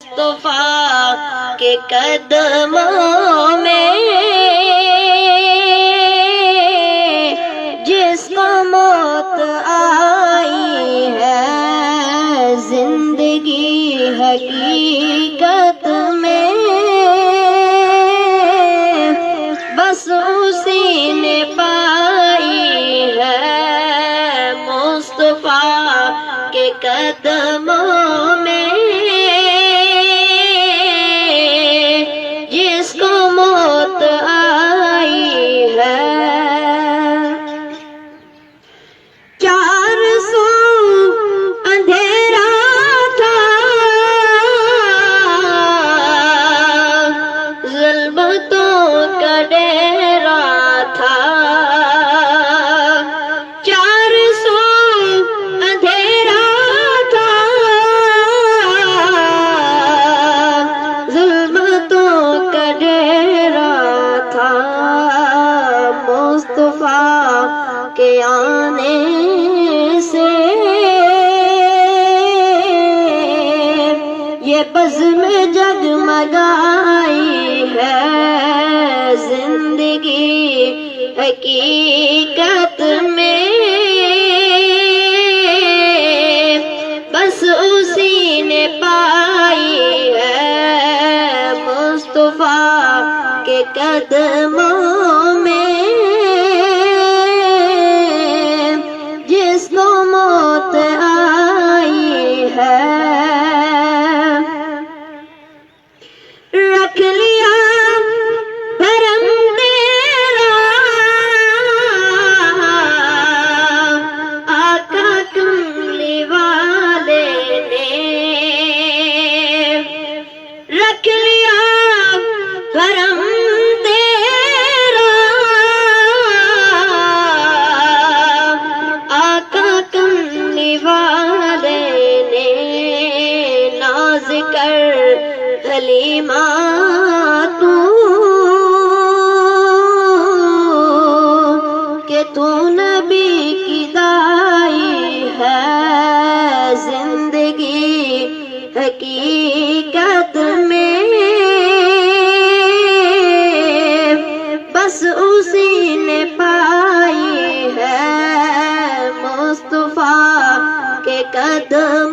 مصطفیٰ کے قدموں میں جس کو موت آئی ہے زندگی حقیقت میں بس اسی نے پائی ہے مصطفیٰ کے قدموں میں جس کو موت آئی ہے چار سو اندھیرا تھا ظلمتوں کا ڈیرا تھا چار سو اندھیرا تھا ظلمتوں کا ڈیرا تھا مصطفیٰ کے آنے سے یہ بزم جگمگائی ہے زندگی حقیقت میں بس اسی نے پائی ہے مصطفیٰ کے قدموں میں جس کو موت آئی ہے رکھ لیا بھرم تیرا آقا کملی والے نے رکھ لیا بھرم تیرا آقا کملی والے نے ناز کر حلیمہ تو کہ تو نبی کی دائی ہے زندگی حقیقت میں بس اسی نے پائی ہے مصطفیٰ کے قدم